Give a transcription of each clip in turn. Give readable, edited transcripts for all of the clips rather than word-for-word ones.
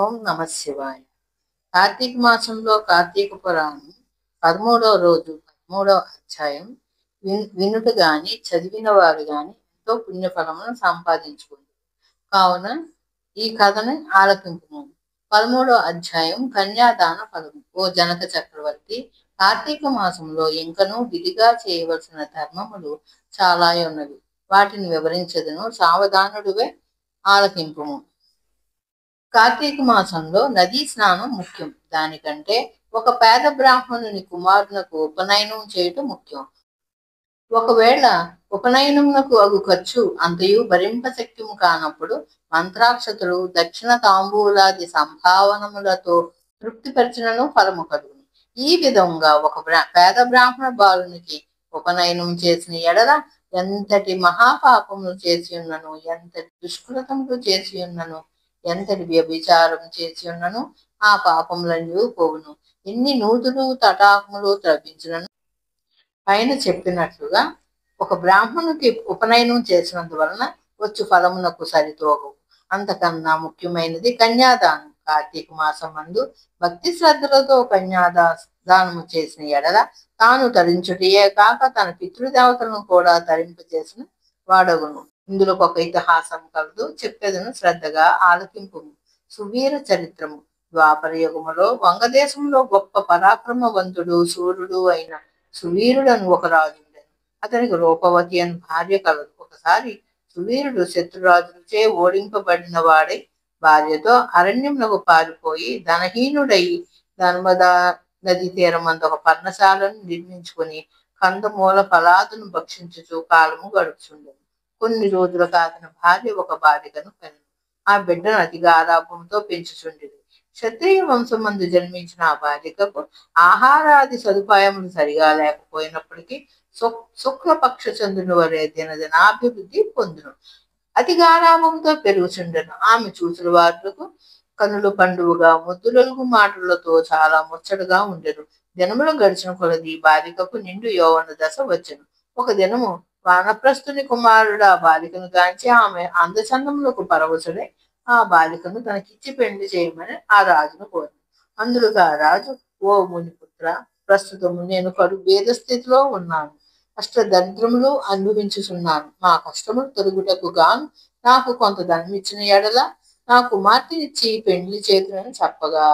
ఓం నమ శివాయ. కార్తీక మాసంలో కార్తీక పురాణం 13వ రోజు 13వ అధ్యాయం వినుట గాని చదివిన వారు గాని ఎంతో పుణ్యఫలమును సంపాదించుకుంది. కావున ఈ కథను ఆలకింపుము. 13వ అధ్యాయం కన్యాదాన ఫలము. ఓ జనక చక్రవర్తి, కార్తీక మాసంలో ఇంకనూ విధిగా చేయవలసిన ధర్మములు చాలా ఉన్నవి. వాటిని వివరించదను, సావధానుడివే ఆలకింపుము. కార్తీక మాసంలో నదీ స్నానం ముఖ్యం. దానికంటే ఒక పేద బ్రాహ్మణుని కుమారునకు ఉపనయనం చేయటం ముఖ్యం. ఒకవేళ ఉపనయనమునకు అగు ఖర్చు అంతయు భరింపశక్యము కానప్పుడు మంత్రాక్షతులు, దక్షిణ తాంబూలాది సంభావనములతో తృప్తిపరిచినను ఫలము కలుగును. ఈ విధంగా ఒక పేద బ్రాహ్మణ బాలునికి ఉపనయనం చేసిన ఎడల ఎంతటి మహాపాపములు చేసి ఉన్నను, ఎంతటి దుష్కృతములు చేసి ఉన్నను, ఎంతటి వ్యభిచారం చేసి ఉన్నను ఆ పాపములన్నీ పోవును. ఎన్ని నూతులు తటాకములు త్రవ్వించినను పైన చెప్పినట్లుగా ఒక బ్రాహ్మణునికి ఉపనయనం చేసినందువలన వచ్చు ఫలమునకు సరితోగవు. అంతకన్నా ముఖ్యమైనది కన్యాదానం. కార్తీక మాసం మందు భక్తి శ్రద్ధలతో కన్యాదానము చేసిన ఎడల తాను తరించుటయే కాక తన పితృదేవతలను కూడా తరింపచేసిన వాడగును. ఇందులో ఒక ఇతిహాసం కలదు, చెప్పేదను, శ్రద్ధగా ఆలకింపు. సువీర చరిత్రము. ద్వాపర యుగములో వంగదేశంలో గొప్ప పరాక్రమవంతుడు సూర్యుడు అయిన సువీరుడను ఒక రాజు ఉండేను. అతనికి రూపవతి అని భార్య కలదు. ఒకసారి సువీరుడు శత్రురాజులచే ఓడింపబడిన వాడై భార్యతో అరణ్యములకు పారిపోయి ధనహీనుడై నర్మదా నది తీరమందు ఒక పర్ణశాలను నిర్మించుకుని కందమూల ఫలాదును భక్షించుచు కాలము గడుపుచుండెను. కొన్ని రోజులకు అతని భార్య ఒక బాలికను కనెను. ఆ బిడ్డను అతిగా ఆరాపంతో పెంచుచుండెను. క్షత్రియ వంశమందు జన్మించిన ఆ బాలికకు ఆహారాది సదుపాయములు సరిగా లేకపోయినప్పటికీ శుక్లపక్ష చంద్రుని వలె దినదినాభివృద్ధి పొందును. అతి గారాభంతో పెరుగుచుండెను. ఆమె చూసిన వారులకు కనులు పండువుగా ముద్దులగు మాటలతో చాలా ముచ్చటగా ఉండెను. దినములు గడిచిన కొలది బాలికకు నిండు యౌవన దశ వచ్చెను. ఒక దినము వానప్రస్థుని కుమారుడు ఆ బాలికను గాంచి ఆమె అందచందములకు పరవశుడై ఆ బాలికను తనకిచ్చి పెళ్లి చేయమని ఆ రాజును కోరింది. అందులోగా ఆ రాజు, ఓ మునిపుత్ర, ప్రస్తుతము నేను కడు భేద స్థితిలో ఉన్నాను. అష్ట దరిద్రములు అనుభవించుచున్నాను. మా కష్టములు తొలగుటకు గాను నాకు కొంత ధనం ఇచ్చిన ఎడల నా కుమార్తెనిచ్చి పెళ్లి చేతులని చెప్పగా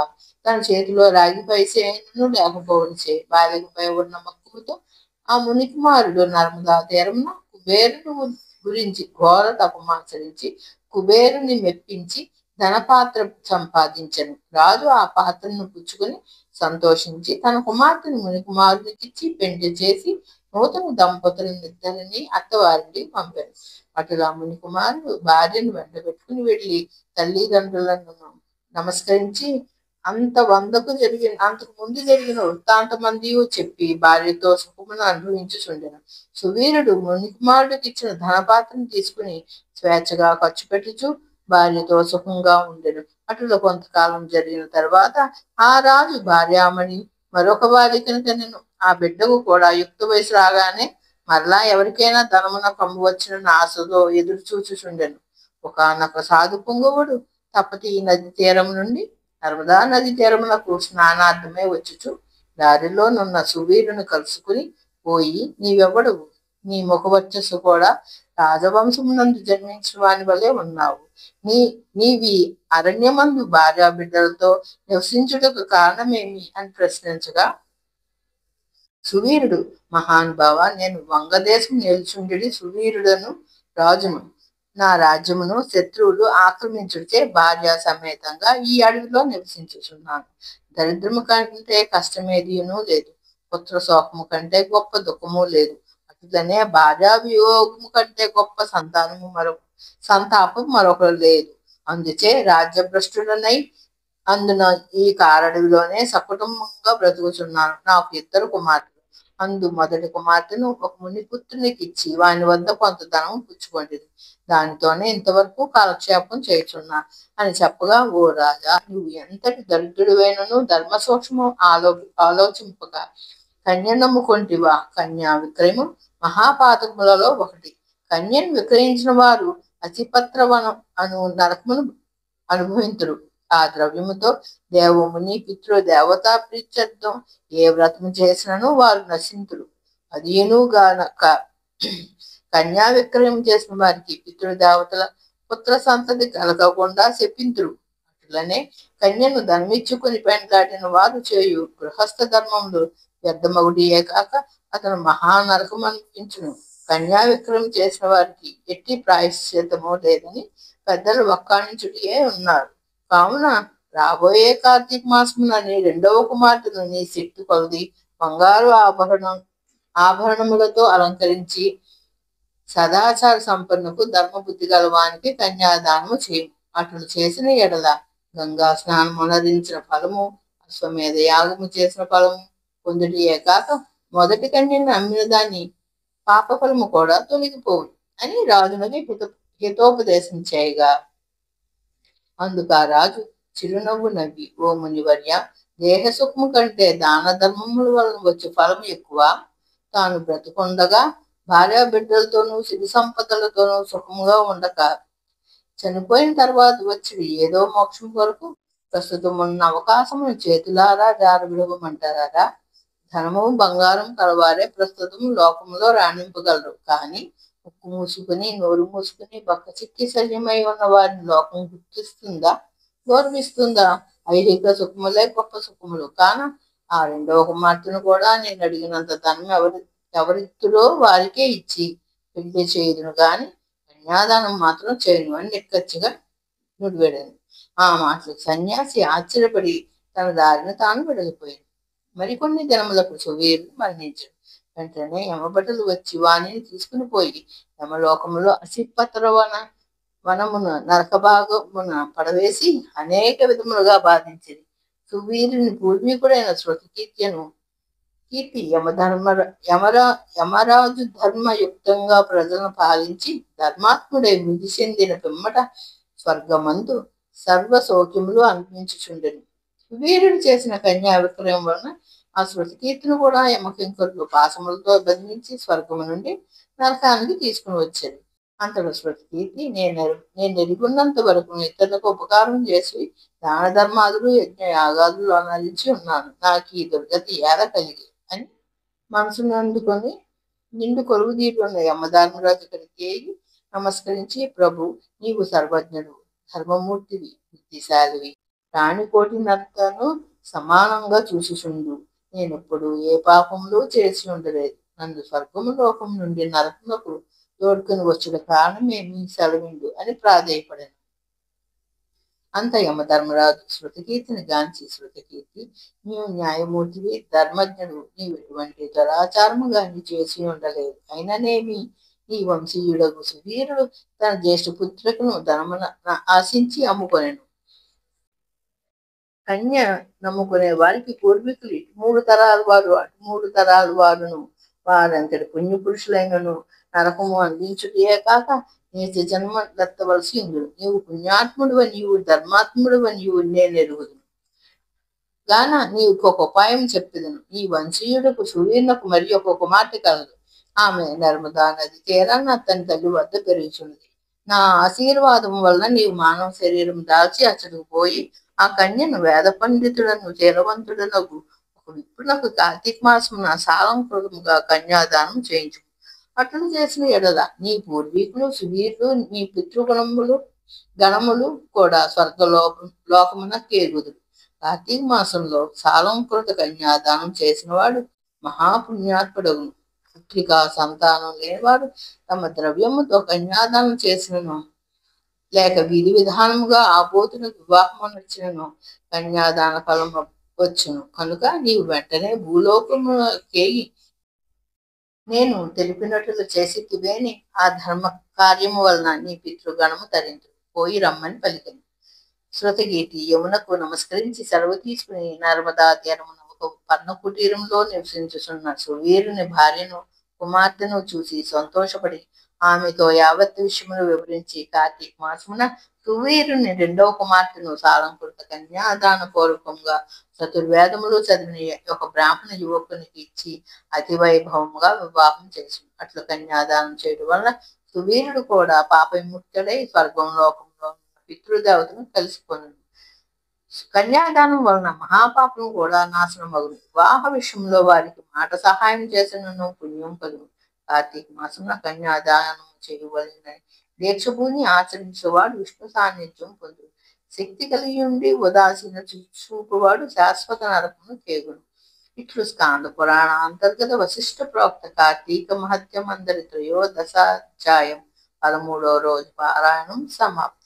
తన చేతిలో రాగి పైసేను లేకపోవచ్చే బాలికపై ఉన్న మక్కువతో ఆ మునికుమారుడు నర్మదా తీరమున కుబేరును గురించి ఘోర తపమాచరించి కుబేరుని మెప్పించి ధనపాత్ర సంపాదించను. రాజు ఆ పాత్రను పుచ్చుకుని సంతోషించి తన కుమార్తెను మునికుమారునికిచ్చి పెళ్లి చేసి నూతన దంపతులనిద్దరిని అత్తవారికి పంపారు. అటులా మునికుమారుడు భార్యను వెంట పెట్టుకుని వెళ్లి తల్లిదండ్రులను నమస్కరించి అంతకు ముందు జరిగిన వృత్తాంతమందియు చెప్పి భార్యతో సుఖమును అనుభవించుచుండెను. సువీరుడు మునికుమారుడికి ఇచ్చిన ధనపాత్రను తీసుకుని స్వేచ్ఛగా ఖర్చు పెట్టుచు భార్యతో సుఖంగా ఉండెను. అటులో కొంతకాలం జరిగిన తర్వాత ఆ రాజు భార్యామణి మరొక బాలికను కనెను. ఆ బిడ్డకు కూడా యుక్త వయసు రాగానే మరలా ఎవరికైనా ధనమున కమ్ము వచ్చిన ఆశతో ఎదురు చూచుచుండెను. ఒకనొక సాధు పుంగవుడు తపతి నది తీరం నుండి నర్మదా నది తీరమునకు స్నానార్థమై వచ్చుచు దారిలోనున్న సువీరుని కలుసుకుని, పోయి నీవెవడవు? నీ ముఖవర్చస్సు కూడా రాజవంశమునందు జన్మించిన వాని వలె ఉన్నావు. నీవి అరణ్యమందు భార్యా బిడ్డలతో నివసించుటకు కారణమేమి అని ప్రశ్నించగా సువీరుడు, మహానుభావ, నేను వంగదేశం నిల్చుండి సువీరుడను రాజును. నా రాజ్యమును శత్రువులు ఆక్రమించుడిచే భార్య సమేతంగా ఈ అడవిలో నివసించుచున్నాను. దరిద్రము కంటే కష్టమేదియును లేదు, పుత్ర శోకము కంటే గొప్ప దుఃఖము లేదు. అట్లనే భార్యా వియోగము కంటే గొప్ప సంతాపం మరొకరు లేదు. అందుచే రాజ్యభ్రష్టుడనై అందున ఈ కారడవిలోనే సకుటుంబంగా బ్రతుకుచున్నాను. నాకు ఇద్దరు కుమార్తెలు. అందు మొదటి కుమార్తెను ఒక మునిపుత్రునికి ఇచ్చి వాని వద్ద కొంత ధనం పుచ్చుకోండి. దానితోనే ఇంతవరకు కాలక్షేపం చేయుచున్నా అని చెప్పగా, ఓ రాజా, నువ్వు ఎంతటి దరిద్రుడివైనను ధర్మ సూక్ష్మం ఆలోచింపగా కన్య నమ్ముకొంటివా? కన్యా విక్రయము మహాపాతకములలో ఒకటి. కన్యను విక్రయించిన వారు అతిపత్రవనం అను నరకమును అనుభవింతురు. ఆ ద్రవ్యముతో దేవముని పితృ దేవతా ప్రీత్యర్థం ఏ వ్రతము చేసినను వారు నశింతురు. అదియునుగానక కన్యా విక్రయం చేసిన వారికి పితృదేవతల పుత్ర సంతతి కలగకుండా శపింతురు. అట్లనే కన్యను ధనమిచ్చుకుని పెంటాడిన వారు చేయు గృహస్థ ధర్మములు వ్యర్థమగుడియే కాక అతను మహానరకం అనిపించును. కన్యా విక్రయం చేసిన వారికి ఎట్టి ప్రాయశ్చితమో లేదని పెద్దలు వక్కాణించుటయే ఉన్నారు. కావున రాబోయే కార్తీక మాసమున నీ రెండవ కుమార్తెను నీ శక్తి కొలది బంగారు ఆభరణములతో అలంకరించి సదాచార సంపన్నుకు ధర్మబుద్ధి గలవానికి కన్యాదానము చేయము. అట్లు చేసిన ఎడల గంగా స్నానం అనరించిన ఫలము, అశ్వమేధ యాగము చేసిన ఫలము పొందుటియే కాక మొదటి కన్యను అమ్మిన దాని పాపఫలము కూడా తొలగిపోవు అని రాజునకి హితోపదేశం చేయగా, అందుకు ఆ రాజు చిరునవ్వు నవ్వి, ఓ మునివర్య, దేహ సుఖము కంటే దాన ధర్మముల వలన వచ్చే ఫలము ఎక్కువ. తాను బ్రతుకుండగా భార్యా బిడ్డలతోనూ సిరి సంపదలతోనూ సుఖముగా ఉండక చనిపోయిన తర్వాత వచ్చి ఏదో మోక్షం కొరకు ప్రస్తుతం ఉన్న అవకాశమును చేతులారా జారవిడవమంటారా? ధనము బంగారం కలవారే ప్రస్తుతం లోకంలో రాణింపగలరు. కానీ ముక్కు మూసుకుని నోరు మూసుకుని బక్క చిక్కి శల్యమై ఉన్న వారిని లోకం గుర్తిస్తుందా, గౌరవిస్తుందా? ఐహిక సుఖములే గొప్ప సుఖములు కాన ఆ రెండవ కుమార్తెను కూడా నేను అడిగినంత ధనం ఎవరిత్తులో వారికే ఇచ్చి పెళ్లి చేయుదును గాని కన్యాదానం మాత్రం చేయను అని నిక్కచ్చిగా నుడివేడాను. ఆ మాటలకు సన్యాసి ఆశ్చర్యపడి తన దారిని తాను వెడలిపోయాడు. మరికొన్ని దినములకు సువీరుడు మరణించాడు. వెంటనే యమభటులు వచ్చి వాణిని తీసుకుని పోయి యమలోకములో అసిపత్ర వనమున నరకభాగమున పడవేసి అనేక విధములుగా బాధించింది. సువీరుని పూర్వీకుడైన కీర్తి యమరాజు ధర్మయుక్తంగా ప్రజలను పాలించి ధర్మాత్ముడై మృతి చెందిన పిమ్మట స్వర్గమందు సర్వ సౌఖ్యములు అనిపించుచుండెను. సువీరుడు చేసిన కన్యా విక్రయం వలన ఆ శృతికీర్తిని కూడా యమకింకరులు పాశములతో బంధించి స్వర్గము నుండి నరకానికి తీసుకుని వచ్చారు. అంతలో శృతికీర్తి, నేను ఎరుగున్నంత వరకు ఇతరులకు ఉపకారం చేసి దాన ధర్మాదులు యజ్ఞ యాగాదులు అనరించి ఉన్నాను. నాకు ఈ దుర్గతి ఏల కలిగి అని మనసును అందుకొని నిండు కొలువు తీరు ఉన్న యమధర్మరాజు ఇక్కడికి నమస్కరించి, ప్రభు, నీవు సర్వజ్ఞుడు, ధర్మమూర్తివి, బుద్ధిశాలివి, ప్రాణికోటినంతను సమానంగా చూసుచుండు. నేనెప్పుడు ఏ పాపములు చేసి ఉండలేదు. నన్ను స్వర్గము లోకం నుండి నరకములకు తోడుకుని వచ్చిన కారణమేమి సెలవిండు అని ప్రాధేయపడాను. అంత యమధర్మరాజు శృతికీర్తిని గాంచి, శృతికీర్తి, నీవు న్యాయమూర్తివి, ధర్మజ్ఞుడు, నీవు ఎటువంటి దురాచారము గాని చేసి ఉండలేదు. అయిననేమి ఈ వంశీయుడగు సువీరుడు తన జ్యేష్ఠ పుత్రికను ధనమున ఆశించి అమ్ముకొనెను. కన్య నమ్ముకునే వారికి పూర్వీకులు ఇటు 3 తరాల వారు అటు 3 తరాల వారును వారంతటి పుణ్యపురుషులైనను నరకము అందించుటయే కాక నీచ జన్మ దత్తవలసి ఉండు. నీవు పుణ్యాత్ముడువ, నీవు ధర్మాత్ముడువ, నీవు నేనెరుగుదును గాన నీకు ఒక ఉపాయం చెప్పేదను. ఈ వంశీయుడకు సువీర్ణకు మరి ఒక కుమార్తె కలదు. ఆమె నర్మదా నది తీరాన అతని తల్లి వద్ద పెరుగుచున్నది. నా ఆశీర్వాదం వలన నీవు మానవ శరీరం దాల్చి అతడికి పోయి ఆ కన్యను వేద పండితులను తీరవంతుడనకు ఒక విప్రునకు కార్తీక మాసమున సాలంకృతముగా కన్యాదానం చేయించు. అట్లు చేసిన ఎడల నీ పూర్వీకులు సువీరులు నీ పితృగణములు గణములు కూడా లోకమున కేగుదురు. కార్తీక మాసంలో సాలంకృత కన్యాదానం చేసిన వాడు మహాపుణ్యాత్ముడగును. పుత్రిక సంతానం లేనివాడు తమ ద్రవ్యముతో కన్యాదానం చేసినను లేక విధి విధానముగా ఆ పోతును వివాహము నచ్చినను కన్యాదాన ఫలము వచ్చును. కనుక నీవు వెంటనే భూలోకముకేగి నేను తెలిపినట్లు చేసివేని ఆ ధర్మ కార్యము వలన నీ పితృగణము తరించు. పోయి రమ్మని పలికింది. శృతకీర్తి యమునకు నమస్కరించి సెలవు తీసుకుని నర్మదా తీరమున ఒక పర్ణ కుటీరంలో నివసించుచున్న సువీరుని భార్యను కుమార్తెను చూసి సంతోషపడి ఆమెతో యావత్ విషయమును వివరించి కార్తీక మాసమున సువీరుని రెండవ కుమార్తెను సాలంకృత కన్యాదాన పూర్వకంగా చతుర్వేదములు చదివిన ఒక బ్రాహ్మణ యువకునికి ఇచ్చి అతి వైభవముగా వివాహం చేసి అట్లు కన్యాదానం చేయడం వలన సువీరుడు కూడా పాప విముక్తుడై స్వర్గం లోకంలో పితృదేవతను కలుసుకొను. కన్యాదానం వలన మహాపాపం కూడా నాశనమగును. వివాహ విషయంలో వారికి మాట సహాయం చేసినను పుణ్యం కలుగు. కార్తీక మాసంలో కన్యాదానం చేయవలెనని దీక్షభూని ఆచరించేవాడు విష్ణు సాన్నిధ్యం పొందు. శక్తి కలిగి ఉండి ఉదాసీన చూపువాడు శాశ్వత నరకమును కేగును. ఇట్లు స్కాంద పురాణ అంతర్గత వశిష్ఠ ప్రోక్త కార్తీక మహత్యం అందరి త్రయోదశాధ్యాయం 13వ రోజు పారాయణం సమాప్తం.